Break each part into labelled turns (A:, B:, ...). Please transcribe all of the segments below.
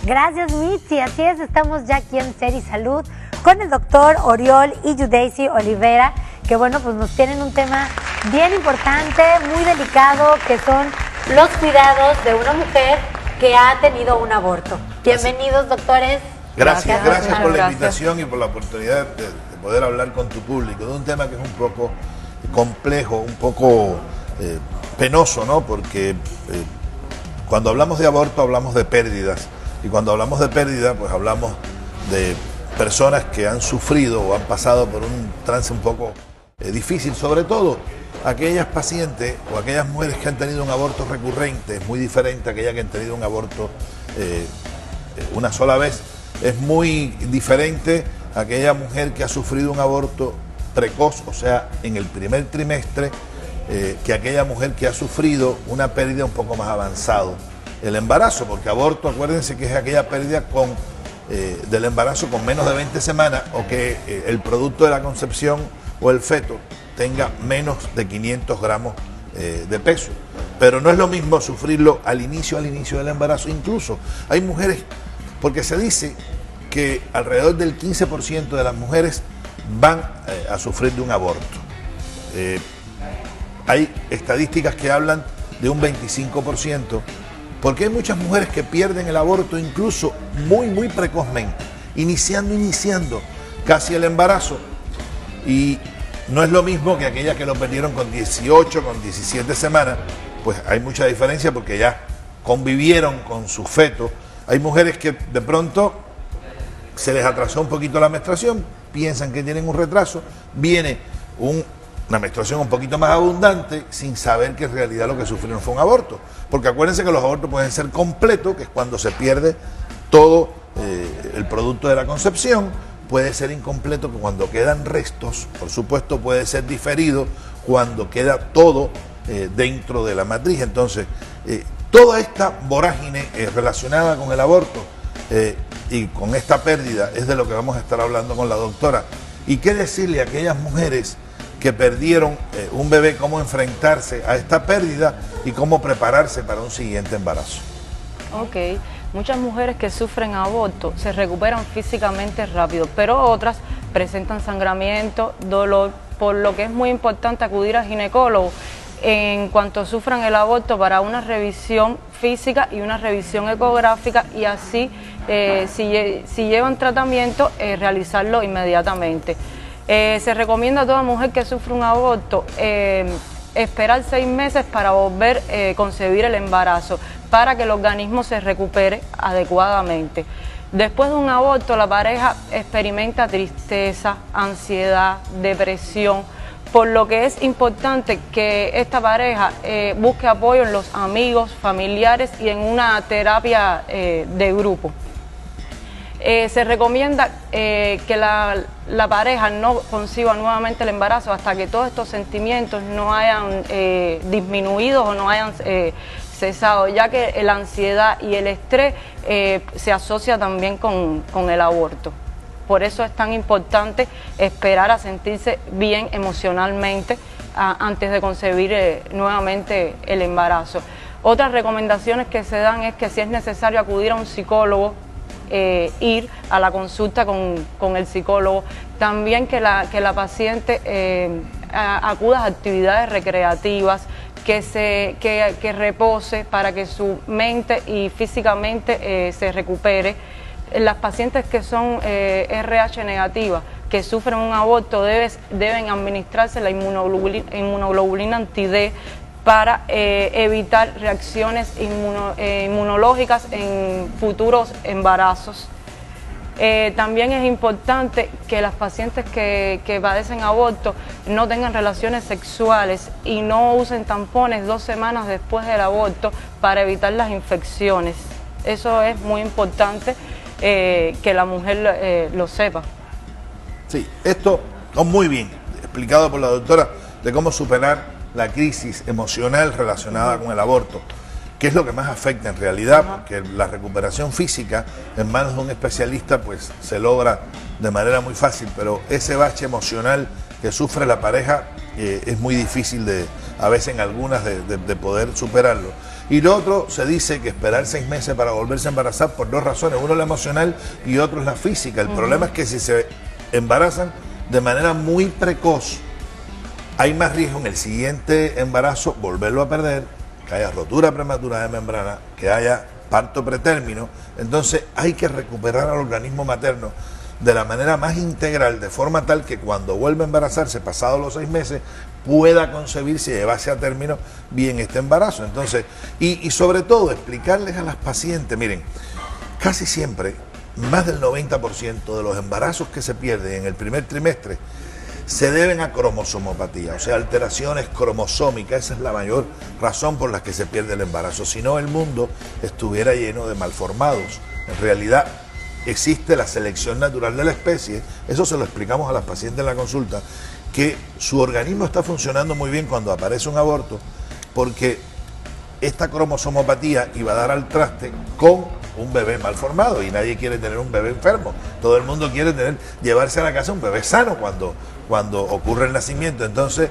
A: Gracias, Mitzi. Así es, estamos ya aquí en Ser y Salud con el doctor Oriol y Yudeisi Olivera, que bueno, pues nos tienen un tema bien importante, muy delicado, que son los cuidados de una mujer que ha tenido un aborto. Bienvenidos, doctores.
B: Gracias por la invitación y por la oportunidad de poder hablar con tu público de un tema que es un poco complejo, un poco penoso, ¿no? Porque cuando hablamos de aborto hablamos de pérdidas, y cuando hablamos de pérdida pues hablamos de personas que han sufrido o han pasado por un trance un poco difícil, sobre todo aquellas pacientes o aquellas mujeres que han tenido un aborto recurrente. Es muy diferente a aquellas que han tenido un aborto una sola vez. Es muy diferente a aquella mujer que ha sufrido un aborto precoz, o sea, en el primer trimestre, que aquella mujer que ha sufrido una pérdida un poco más avanzado. El embarazo, porque aborto, acuérdense que es aquella pérdida del embarazo con menos de 20 semanas o que el producto de la concepción o el feto tenga menos de 500 gramos de peso. Pero no es lo mismo sufrirlo al inicio del embarazo. Incluso hay mujeres, porque se dice que alrededor del 15% de las mujeres van a sufrir de un aborto. Hay estadísticas que hablan de un 25%, porque hay muchas mujeres que pierden el aborto incluso muy precozmente, iniciando casi el embarazo. Y no es lo mismo que aquellas que lo perdieron con 18, con 17 semanas, pues hay mucha diferencia porque ya convivieron con su feto. Hay mujeres que de pronto se les atrasó un poquito la menstruación, piensan que tienen un retraso, viene una menstruación un poquito más abundante sin saber que en realidad lo que sufrieron fue un aborto. Porque acuérdense que los abortos pueden ser completos, que es cuando se pierde todo el producto de la concepción. Puede ser incompleto, que cuando quedan restos, por supuesto puede ser diferido cuando queda todo dentro de la matriz. Entonces, toda esta vorágine relacionada con el aborto y con esta pérdida es de lo que vamos a estar hablando con la doctora. ¿Y qué decirle a aquellas mujeres que perdieron un bebé, cómo enfrentarse a esta pérdida y cómo prepararse para un siguiente embarazo?
C: Ok, muchas mujeres que sufren aborto se recuperan físicamente rápido, pero otras presentan sangramiento, dolor, por lo que es muy importante acudir al ginecólogo en cuanto sufran el aborto para una revisión física y una revisión ecográfica, y así si llevan tratamiento realizarlo inmediatamente. Se recomienda a toda mujer que sufre un aborto esperar 6 meses para volver a concebir el embarazo, para que el organismo se recupere adecuadamente. Después de un aborto, la pareja experimenta tristeza, ansiedad, depresión, por lo que es importante que esta pareja busque apoyo en los amigos, familiares y en una terapia de grupo. Se recomienda que la pareja no conciba nuevamente el embarazo hasta que todos estos sentimientos no hayan disminuido o no hayan cesado, ya que la ansiedad y el estrés se asocia también con el aborto. Por eso es tan importante esperar a sentirse bien emocionalmente antes de concebir nuevamente el embarazo. Otras recomendaciones que se dan es que si es necesario acudir a un psicólogo, ir a la consulta con el psicólogo. También que la paciente acuda a actividades recreativas, que repose para que su mente y físicamente se recupere. Las pacientes que son RH negativas, que sufren un aborto, deben administrarse la inmunoglobulina anti-D para evitar reacciones inmunológicas en futuros embarazos. También es importante que las pacientes que padecen aborto no tengan relaciones sexuales y no usen tampones 2 semanas después del aborto para evitar las infecciones. Eso es muy importante que la mujer lo sepa.
B: Sí, esto es muy bien explicado por la doctora de cómo superar la crisis emocional relacionada con el aborto, que es lo que más afecta en realidad, porque la recuperación física en manos de un especialista pues se logra de manera muy fácil, pero ese bache emocional que sufre la pareja es muy difícil a veces en algunas de poder superarlo. Y lo otro, se dice que esperar 6 meses para volverse a embarazar por 2 razones, uno la emocional y otro es la física. El problema es que si se embarazan de manera muy precoz, hay más riesgo en el siguiente embarazo volverlo a perder, que haya rotura prematura de membrana, que haya parto pretérmino. Entonces hay que recuperar al organismo materno de la manera más integral, de forma tal que cuando vuelva a embarazarse, pasados los 6 meses, pueda concebirse y llevarse a término bien este embarazo. Entonces, y sobre todo explicarles a las pacientes, miren, casi siempre, más del 90% de los embarazos que se pierden en el primer trimestre se deben a cromosomopatía, o sea, alteraciones cromosómicas. Esa es la mayor razón por la que se pierde el embarazo. Si no, el mundo estuviera lleno de malformados. En realidad, existe la selección natural de la especie, eso se lo explicamos a las pacientes en la consulta, que su organismo está funcionando muy bien cuando aparece un aborto, porque esta cromosomopatía iba a dar al traste con un bebé mal formado y nadie quiere tener un bebé enfermo. Todo el mundo quiere llevarse a la casa un bebé sano cuando ocurre el nacimiento. Entonces,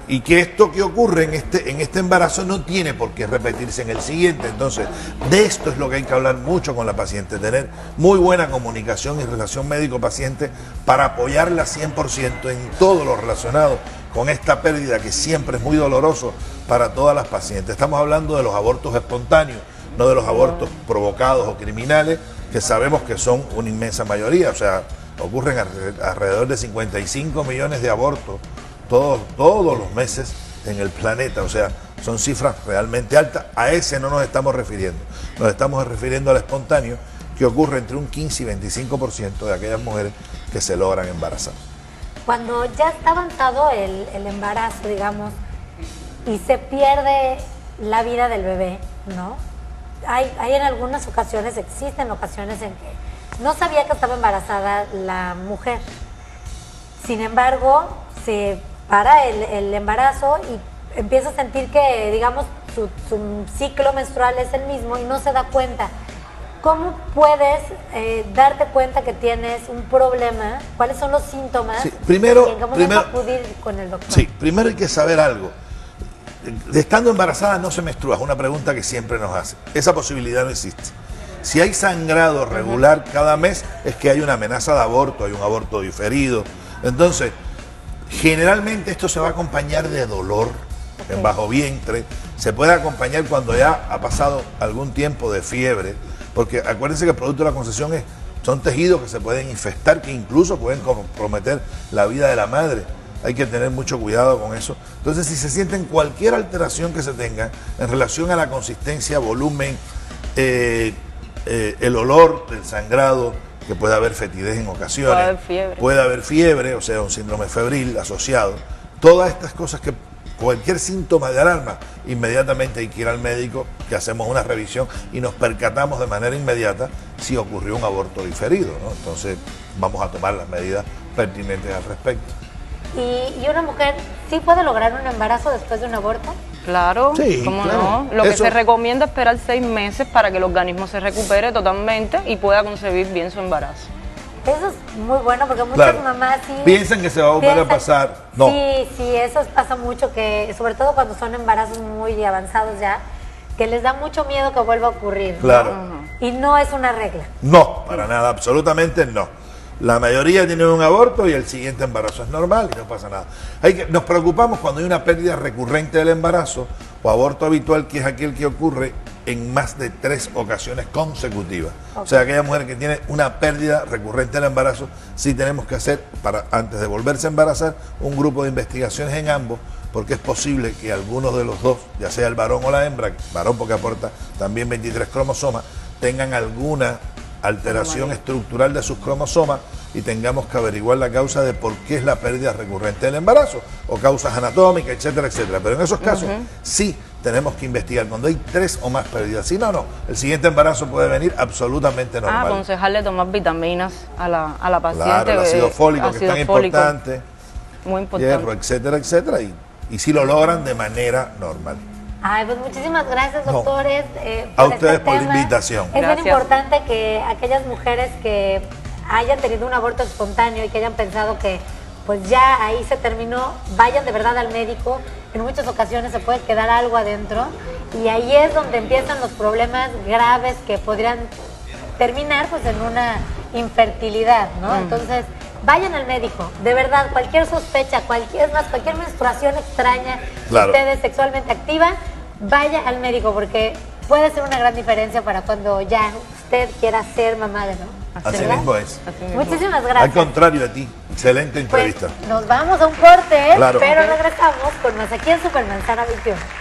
B: y que esto que ocurre en este embarazo no tiene por qué repetirse en el siguiente. Entonces, de esto es lo que hay que hablar mucho con la paciente, tener muy buena comunicación y relación médico-paciente para apoyarla 100% en todo lo relacionado con esta pérdida que siempre es muy doloroso para todas las pacientes. Estamos hablando de los abortos espontáneos, no de los abortos provocados o criminales, que sabemos que son una inmensa mayoría. O sea, ocurren alrededor de 55 millones de abortos todos los meses en el planeta. O sea, son cifras realmente altas. A ese no nos estamos refiriendo. Nos estamos refiriendo al espontáneo, que ocurre entre un 15 y 25% de aquellas mujeres que se logran embarazar.
A: Cuando ya está avanzado el embarazo, digamos, y se pierde la vida del bebé, ¿no? Hay en algunas ocasiones, existen ocasiones en que no sabía que estaba embarazada la mujer. Sin embargo, se para el embarazo y empieza a sentir que, digamos, su ciclo menstrual es el mismo y no se da cuenta. ¿Cómo puedes darte cuenta que tienes un problema? ¿Cuáles son los síntomas?
B: Sí, primero
A: acudir con el doctor.
B: Sí, primero hay que saber algo. Estando embarazada no se menstrua, es una pregunta que siempre nos hace. Esa posibilidad no existe. Si hay sangrado regular cada mes, es que hay una amenaza de aborto, hay un aborto diferido. Entonces, generalmente esto se va a acompañar de dolor en bajo vientre, se puede acompañar cuando ya ha pasado algún tiempo de fiebre, porque acuérdense que el producto de la concepción son tejidos que se pueden infectar, que incluso pueden comprometer la vida de la madre. Hay que tener mucho cuidado con eso. Entonces, si se sienten cualquier alteración que se tenga en relación a la consistencia, volumen, el olor del sangrado, que puede haber fetidez en ocasiones, puede haber fiebre, o sea, un síndrome febril asociado, todas estas cosas, que cualquier síntoma de alarma, inmediatamente hay que ir al médico, que hacemos una revisión y nos percatamos de manera inmediata si ocurrió un aborto diferido, ¿no? Entonces vamos a tomar las medidas pertinentes al respecto.
A: ¿Y una mujer sí puede lograr un embarazo después de un aborto?
C: Claro,
B: sí,
C: ¿cómo
B: claro.
C: no? Lo que se recomienda es esperar 6 meses para que el organismo se recupere totalmente y pueda concebir bien su embarazo.
A: Eso es muy bueno, porque muchas mamás sí
B: piensan que se va a volver a pasar. No.
A: Sí, eso pasa mucho, que sobre todo cuando son embarazos muy avanzados ya, que les da mucho miedo que vuelva a ocurrir.
B: Claro.
A: ¿No? Y no es una regla.
B: No, para nada, absolutamente no. La mayoría tienen un aborto y el siguiente embarazo es normal y no pasa nada. Nos preocupamos cuando hay una pérdida recurrente del embarazo o aborto habitual, que es aquel que ocurre en más de 3 ocasiones consecutivas. Okay. O sea, aquella mujer que tiene una pérdida recurrente del embarazo, sí tenemos que hacer, antes de volverse a embarazar, un grupo de investigaciones en ambos, porque es posible que algunos de los dos, ya sea el varón o la hembra, varón porque aporta también 23 cromosomas, tengan alguna alteración estructural de sus cromosomas y tengamos que averiguar la causa de por qué es la pérdida recurrente del embarazo, o causas anatómicas, etcétera, etcétera. Pero en esos casos sí tenemos que investigar cuando hay 3 o más pérdidas. Si no, el siguiente embarazo puede venir absolutamente normal.
C: Aconsejarle tomar vitaminas a la paciente.
B: Claro, el ácido fólico, que es tan importante,
C: muy importante,
B: hierro, etcétera, etcétera, y si lo logran de manera normal.
A: Ay, pues muchísimas gracias, doctores.
B: A ustedes por la invitación.
A: Es bien importante que aquellas mujeres que hayan tenido un aborto espontáneo y que hayan pensado que pues ya ahí se terminó, vayan de verdad al médico. En muchas ocasiones se puede quedar algo adentro y ahí es donde empiezan los problemas graves que podrían terminar pues en una infertilidad, ¿no? Entonces, vayan al médico, de verdad, cualquier sospecha, cualquier menstruación extraña, si usted es sexualmente activa, vaya al médico porque puede ser una gran diferencia para cuando ya usted quiera ser mamá de nuevo.
B: Así mismo es.
A: Muchísimas gracias.
B: Al contrario de ti, excelente entrevista.
A: Pues, nos vamos a un corte,
B: claro.
A: pero regresamos con más aquí en Supermanzana 21.